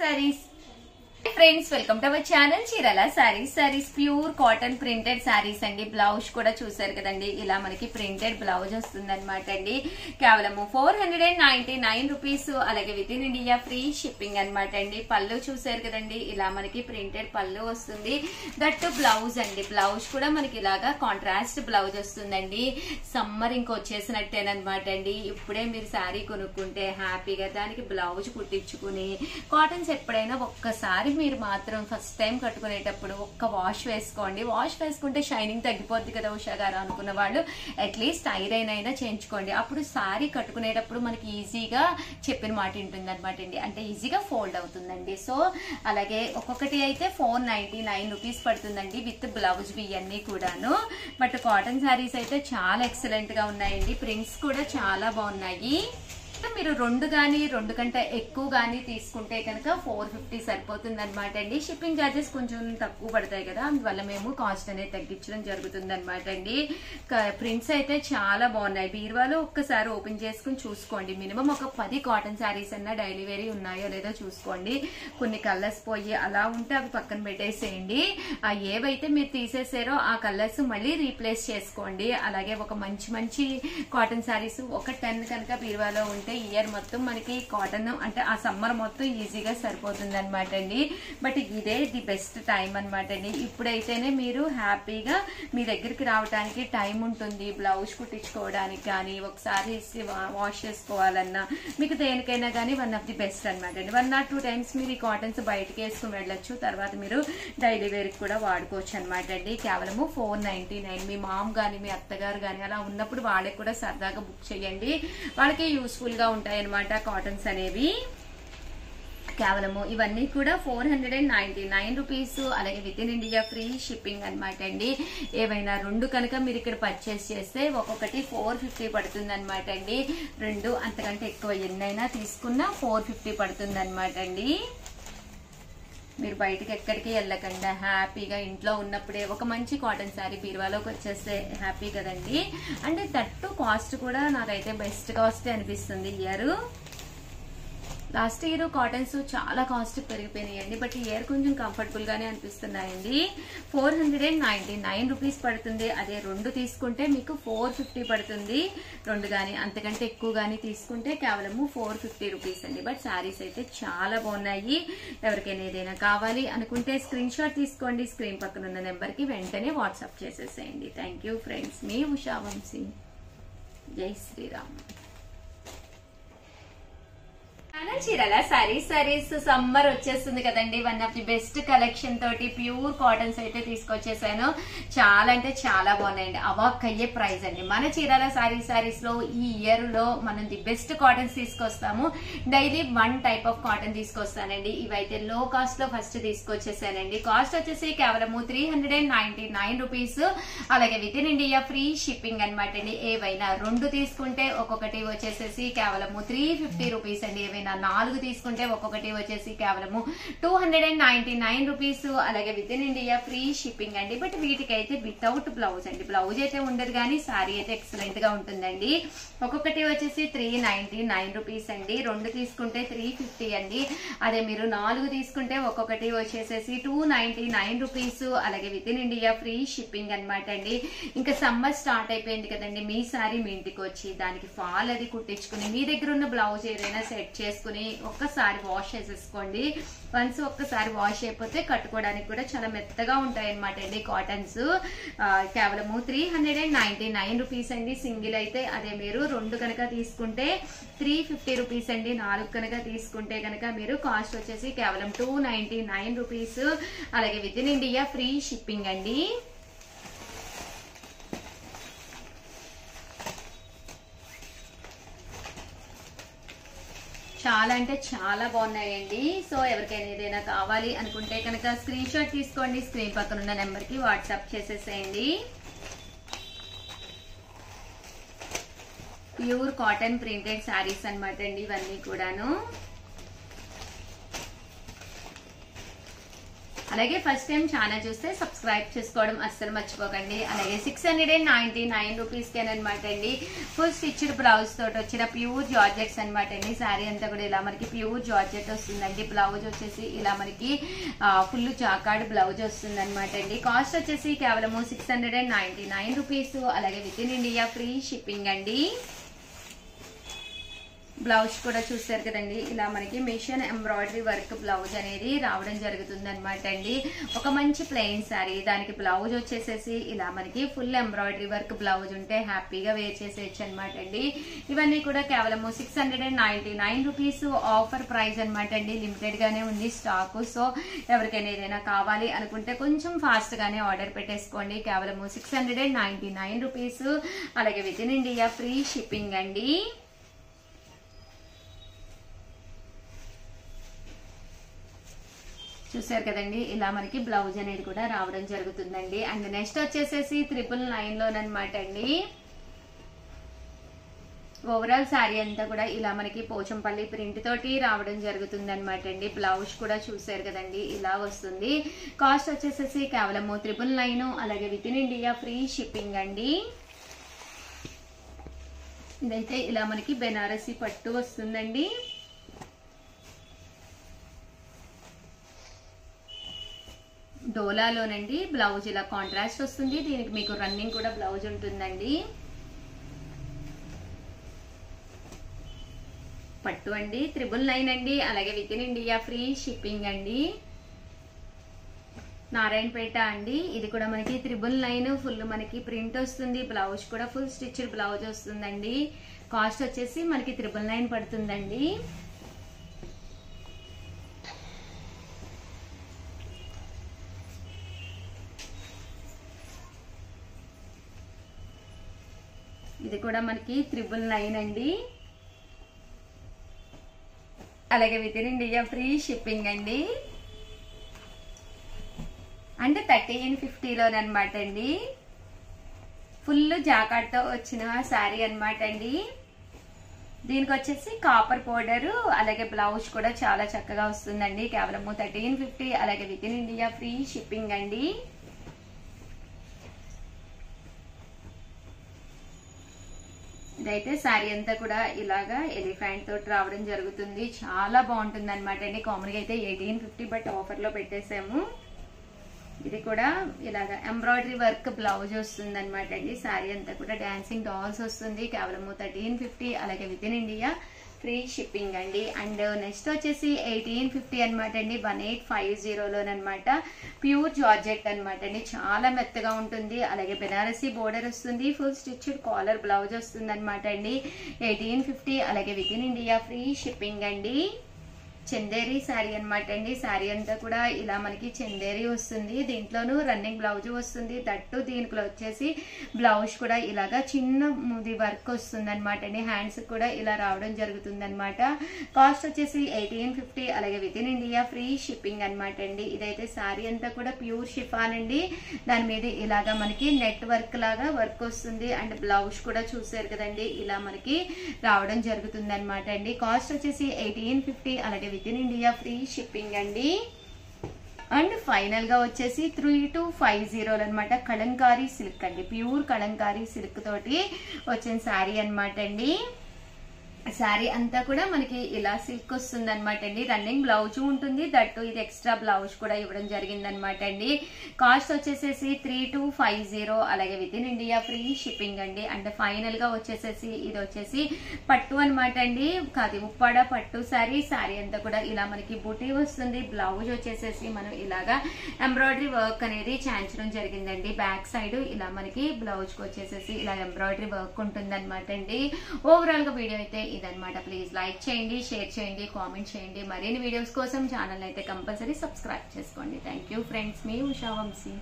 sarees. Friends welcome to our channel చీరల sarees pure cotton printed sarees అండి. Blouse కూడా చూసారు కదండి, ఇలా మనకి ప్రింటెడ్ బ్లౌజ్ వస్తుంది అనమాట అండి. కేవలం 499 రూపీస్, అలాగే with in India free shipping అనమాట అండి. పళ్ళు చూసారు కదండి, ఇలా మనకి ప్రింటెడ్ పళ్ళు వస్తుంది. దట్ బ్లౌజ్ అండి, బ్లౌజ్ కూడా మనకి ఇలాగా కాంట్రాస్ట్ బ్లౌజ్ వస్తుందండి. సమ్మర్ ఇంకొచ్చేసినట్టేనమాట అండి. ఇప్పుడే మీరు శారీ కొనుక్కుంటే హ్యాపీగా దానికి బ్లౌజ్ కుట్టించుకుని కాటన్స్ ఎప్పుడైనా ఒక్కసారి మీరు మాత్రం ఫస్ట్ టైం కట్టుకునేటప్పుడు ఒక్క వాష్ వేసుకోండి. వాష్ వేసుకుంటే షైనింగ్ తగ్గిపోద్ది కదా ఉషా గారు అనుకున్న వాళ్ళు అట్లీస్ట్ ఐరన్ అయినా చేయించుకోండి. అప్పుడు సారీ కట్టుకునేటప్పుడు మనకి ఈజీగా చెప్పిన మాట ఉంటుంది అనమాట అండి, అంటే ఈజీగా ఫోల్డ్ అవుతుందండి. సో అలాగే ఒక్కొక్కటి అయితే 499 రూపీస్ పడుతుందండి విత్ బ్లౌజ్ ఇవన్నీ కూడాను. బట్ కాటన్ శారీస్ అయితే చాలా ఎక్సలెంట్ గా ఉన్నాయండి, ప్రింట్స్ కూడా చాలా బాగున్నాయి. మీరు రెండు కంటే ఎక్కువ గానీ తీసుకుంటే కనుక 450 సరిపోతుంది అనమాట అండి. షిప్పింగ్ చార్జెస్ కొంచెం తక్కువ పడతాయి కదా, అందువల్ల మేము కాస్ట్ అనేది తగ్గించడం జరుగుతుంది అనమాట అండి. ప్రింట్స్ అయితే చాలా బాగున్నాయి. బీరువాలో ఒక్కసారి ఓపెన్ చేసుకుని చూసుకోండి. మినిమం ఒక 10 కాటన్ శారీస్ అన్నా డైలీ వేరీ ఉన్నాయో లేదో చూసుకోండి. కొన్ని కలర్స్ పోయి అలా ఉంటే అవి పక్కన పెట్టేసేయండి. ఏవైతే మీరు తీసేసారో ఆ కలర్స్ మళ్ళీ రీప్లేస్ చేసుకోండి. అలాగే ఒక మంచి కాటన్ శారీస్ ఒక 10 కనుక బీరువాలో ఉంటే ఇయర్ మొత్తం మనకి కాటన్ అంటే ఆ సమ్మర్ మొత్తం ఈజీగా సరిపోతుంది అనమాట అండి. బట్ ఇదే ది బెస్ట్ టైం అనమాట అండి. ఇప్పుడైతేనే మీరు హ్యాపీగా మీ దగ్గరికి రావడానికి టైం ఉంటుంది. బ్లౌజ్ కుట్టించుకోవడానికి కానీ ఒకసారి వాష్ చేసుకోవాలన్నా మీకు దేనికైనా కానీ వన్ ఆఫ్ ది బెస్ట్ అనమాట అండి. 1 or 2 టైమ్స్ మీరు ఈ కాటన్స్ బయటకి వేసుకుని వెళ్ళొచ్చు, తర్వాత మీరు డైలీ వేర్కి కూడా వాడుకోవచ్చు అనమాట అండి. కేవలము 499. మీ మామ్ గాని మీ అత్తగారు గాని అలా ఉన్నప్పుడు వాళ్ళకి కూడా సరదాగా బుక్ చేయండి, వాళ్ళకి యూస్ఫుల్ గా ఉంటాయన్నమాట కాటన్స్ అనేవి. కేవలము ఇవన్నీ కూడా 499 రూపీస్, అలాగే with in India free shipping అనమాట అండి. ఏవైనా రెండు కనుక మీరు ఇక్కడ పర్చేస్ చేస్తే ఒక్కొక్కటి 450 పడుతుంది అనమాట అండి. రెండు అంతకంటే ఎక్కువ ఎన్నైనా తీసుకున్నా 450 పడుతుంది అనమాట అండి. మీరు బయటకి ఎక్కడికి వెళ్ళకుండా హ్యాపీగా ఇంట్లో ఉన్నప్పుడే ఒక మంచి కాటన్ శారీ బీరువాలోకి వచ్చేస్తే హ్యాపీ కదండి. అంటే తట్టు కాస్ట్ కూడా నాకైతే బెస్ట్ కాస్ట్ అనిపిస్తుంది. లాస్ట్ ఇయర్ కాటన్స్ చాలా కాస్ట్ పెరిగిపోయినాయండి, బట్ ఈ ఇయర్ కొంచెం కంఫర్టబుల్ గానే అనిపిస్తున్నాయండి. 499 రూపీస్ పడుతుంది. అదే రెండు తీసుకుంటే మీకు 450 పడుతుంది. రెండు గానీ అంతకంటే ఎక్కువ గానీ తీసుకుంటే కేవలము 450 రూపీస్ అండి. బట్ శారీస్ అయితే చాలా బాగున్నాయి. ఎవరికైనా ఏదైనా కావాలి అనుకుంటే స్క్రీన్ షాట్ తీసుకోండి, స్క్రీన్ పక్కన ఉన్న నెంబర్ కి వెంటనే వాట్సాప్ చేసేసేయండి. థ్యాంక్ యూ ఫ్రెండ్స్, మీ ఉషా వంశీ. జై శ్రీరామ్. చీరల సారీస్ సమ్మర్ వచ్చేస్తుంది కదండి. One of the best collection తోటి ప్యూర్ కాటన్స్ అయితే తీసుకొచ్చేసాను. చాలా అంటే చాలా బాగున్నాయండి. అవాక్ అయ్యే ప్రైస్ అండి. మన చీరల సారీస్ లో ఈ ఇయర్ లో మనం ది బెస్ట్ కాటన్స్ తీసుకొస్తాము. డైలీ 1 టైప్ ఆఫ్ కాటన్ తీసుకొస్తానండి. ఇవైతే లో కాస్ట్ లో ఫస్ట్ తీసుకొచ్చేసానండి. కాస్ట్ వచ్చేసి కేవలము 399 రూపీస్, అలాగే with in India free shipping అనమాట అండి. ఏవైనా రెండు తీసుకుంటే ఒక్కొక్కటి వచ్చేసేసి కేవలము 350 రూపీస్ అండి. ఏవైనా 4 తీసుకుంటే ఒక్కొక్కటి వచ్చేసి కేవలము 299 రూపీస్, అలాగే with in India free shipping అండి. బట్ వీటికైతే వితౌట్ బ్లౌజ్ అండి. బ్లౌజ్ అయితే ఉండదు కానీ శారీ అయితే ఎక్సలెంట్ గా ఉంటుందండి. ఒక్కొక్కటి వచ్చేసి 399 రూపీస్ అండి. రెండు తీసుకుంటే 350 అండి. అదే మీరు 4 తీసుకుంటే ఒక్కొక్కటి వచ్చేసేసి 299 రూపీస్, అలాగే with in India free shipping అనమాట అండి. ఇంకా సమ్మర్ స్టార్ట్ అయిపోయింది కదండి. మీ శారీ మీ ఇంటికి వచ్చి దానికి ఫాల్ అది కుట్టించుకుని మీ దగ్గర ఉన్న బ్లౌజ్ ఏదైనా సెట్ చేసుకుని ఒక్కసారి వాష్ చేసేసుకోండి. వన్స్ ఒక్కసారి వాష్ అయిపోతే కట్టుకోవడానికి కూడా చాలా మెత్తగా ఉంటాయి అనమాట అండి కాటన్స్. కేవలము 399 రూపీస్ అండి సింగిల్ అయితే. అదే మీరు రెండు కనుక తీసుకుంటే 350 రూపీస్ అండి. 4 కనుక తీసుకుంటే కనుక మీరు కాస్ట్ వచ్చేసి కేవలం 299 రూపీస్, అలాగే with in India free shipping అండి. చాలా అంటే చాలా బాగున్నాయండి. సో ఎవరికైనా ఏదైనా కావాలి అనుకుంటే కనుక స్క్రీన్ షాట్ తీసుకోండి, స్క్రీన్ పక్కన ఉన్న నెంబర్ కి వాట్సాప్ చేసేసేయండి. ప్యూర్ కాటన్ ప్రింటెడ్ శారీస్ అనమాట అండి ఇవన్నీ కూడాను. అలాగే ఫస్ట్ టైం ఛానల్ చూస్తే సబ్స్క్రైబ్ చేసుకోవడం అస్సలు మర్చిపోకండి. అలాగే 699 రూపీస్కేనమాట అండి ఫుల్ స్టిచ్డ్ బ్లౌజ్ తోటి వచ్చిన ప్యూర్ జార్జెట్స్ అనమాట అండి. శారీ అంతా కూడా ఇలా మనకి ప్యూర్ జార్జెట్ వస్తుందండి. బ్లౌజ్ వచ్చేసి ఇలా మనకి ఫుల్ జాకార్డ్ బ్లౌజ్ వస్తుంది అనమాట అండి. కాస్ట్ వచ్చేసి కేవలం 699 రూపీస్. అలాగే with in India free shipping అండి. బ్లౌజ్ కూడా చూస్తారు కదండి, ఇలా మనకి మిషన్ ఎంబ్రాయిడరీ వర్క్ బ్లౌజ్ అనేది రావడం జరుగుతుంది అనమాట అండి. ఒక మంచి ప్లెయిన్ శారీ, దానికి బ్లౌజ్ వచ్చేసేసి ఇలా మనకి ఫుల్ ఎంబ్రాయిడరీ వర్క్ బ్లౌజ్ ఉంటే హ్యాపీగా వేర్ చేసేయచ్చు అనమాట అండి. ఇవన్నీ కూడా కేవలం 699 రూపీస్ ఆఫర్ ప్రైస్ అనమాట అండి. లిమిటెడ్ గానే ఉంది స్టాక్. సో ఎవరికైనా ఏదైనా కావాలి అనుకుంటే కొంచెం ఫాస్ట్ గానే ఆర్డర్ పెట్టేసుకోండి. కేవలం 699 రూపీస్. అలాగే with in India free shipping అండి. చూసారు కదండి, ఇలా మనకి బ్లౌజ్ అనేది కూడా రావడం జరుగుతుందండి. అండ్ నెక్స్ట్ వచ్చేసేసి 999 లోనమాట అండి. ఓవరాల్ శారీ అంతా కూడా ఇలా మనకి పోచంపల్లి ప్రింట్ తోటి రావడం జరుగుతుంది అనమాట అండి. బ్లౌజ్ కూడా చూసారు కదండి, ఇలా వస్తుంది. కాస్ట్ వచ్చేసేసి కేవలం 999. అలాగే with in India free shipping అండి. ఇదైతే ఇలా మనకి బెనారసి పట్టు వస్తుందండి. డోలాలోనండి బ్లౌజ్ ఇలా కాంట్రాస్ట్ వస్తుంది. దీనికి మీకు రన్నింగ్ కూడా బ్లౌజ్ ఉంటుందండి. పట్టు అండి 999 అండి. అలాగే with in India free shipping అండి. నారాయణపేట అండి. ఇది కూడా మనకి 999 ఫుల్ మనకి ప్రింట్ వస్తుంది. బ్లౌజ్ కూడా ఫుల్ స్టిచ్డ్ బ్లౌజ్ వస్తుందండి. కాస్ట్ వచ్చేసి మనకి 999 పడుతుందండి. ఇది కూడా మనకి 999 అండి. అలాగే with in India free shipping అండి. అంటే 1350లోనమాట అండి. ఫుల్ జాకార్డ్ తో వచ్చిన శారీ అనమాట అండి. దీనికి వచ్చేసి కాపర్ పౌడర్ అలాగే బ్లౌజ్ కూడా చాలా చక్కగా వస్తుందండి. కేవలం 1350. అలాగే with in India free shipping అండి. ఇదైతే శారీ అంతా కూడా ఇలాగా ఎలిఫెంట్ తోటి రావడం జరుగుతుంది. చాలా బాగుంటుంది అనమాట అండి. కామన్గా అయితే 1850 బట్ ఆఫర్ లో పెట్టేసాము. ఇది కూడా ఇలాగా ఎంబ్రాయిడరీ వర్క్ బ్లౌజ్ వస్తుంది అనమాట అండి. శారీ అంతా కూడా డాన్సింగ్ డాల్స్ వస్తుంది. కేవలం 1350. అలాగే with in India free shipping అండి. అండ్ నెక్స్ట్ వచ్చేసి 1850 అనమాట అండి. 1850లోనమాట ప్యూర్ జార్జెట్ అనమాట అండి. చాలా మెత్తగా ఉంటుంది. అలాగే బెనారసీ బోర్డర్ వస్తుంది. ఫుల్ స్టిచ్డ్ కాలర్ బ్లౌజ్ వస్తుంది అనమాట అండి. 1850. అలాగే with in India free shipping అండి. చందేరి శారీ అనమాట అండి. శారీ అంతా కూడా ఇలా మనకి చందేరి వస్తుంది. దీంట్లోనూ రన్నింగ్ బ్లౌజ్ వస్తుంది. దట్టు దీంట్లో వచ్చేసి బ్లౌజ్ కూడా ఇలాగా చిన్న ముది వర్క్ వస్తుంది అనమాట అండి. హ్యాండ్స్ కూడా ఇలా రావడం జరుగుతుంది అనమాట. కాస్ట్ వచ్చేసి 1850. అలాగే with in India free shipping అనమాట అండి. ఇదైతే శారీ అంతా కూడా ప్యూర్ షిఫాన్ అండి. దాని మీద ఇలాగా మనకి నెట్ వర్క్ లాగా వర్క్ వస్తుంది. అండ్ బ్లౌజ్ కూడా చూసారు కదండి, ఇలా మనకి రావడం జరుగుతుంది అనమాట అండి. కాస్ట్ వచ్చేసి 1850. అలాగే with in India free shipping అండి. అండ్ ఫైనల్ గా వచ్చేసి 3250 అనమాట. కలంకారీ సిల్క్ అండి. ప్యూర్ కలంకారీ సిల్క్ తోటి వచ్చిన శారీ అనమాట అండి. శారీ అంతా కూడా మనకి ఇలా సిల్క్ వస్తుంది అనమాట అండి. రన్నింగ్ బ్లౌజ్ ఉంటుంది. దట్టు ఇది ఎక్స్ట్రా బ్లౌజ్ కూడా ఇవ్వడం జరిగింది అనమాట అండి. కాస్ట్ వచ్చేసేసి 3250. అలాగే with in India free shipping అండి. అండ్ ఫైనల్ గా వచ్చేసేసి ఇది వచ్చేసి పట్టు అనమాట అండి. కాదు ఉప్పాడ పట్టు శారీ. శారీ అంతా కూడా ఇలా మనకి బూటీ వస్తుంది. బ్లౌజ్ వచ్చేసేసి మనం ఇలాగా ఎంబ్రాయిడరీ వర్క్ అనేది చేయించడం జరిగిందండి. బ్యాక్ సైడ్ ఇలా మనకి బ్లౌజ్ కి వచ్చేసేసి ఇలా ఎంబ్రాయిడరీ వర్క్ ఉంటుంది అనమాట అండి. ఓవరాల్ గా వీడియో అయితే ఇదన్నమాట. ప్లీజ్ లైక్ చేయండి, షేర్ చేయండి, కామెంట్ చేయండి. మరిన్ని వీడియోస్ కోసం ఛానల్ అయితే కంపల్సరీ సబ్స్క్రైబ్ చేసుకోండి. Thank you friends. మీ ఉషా వంశీ.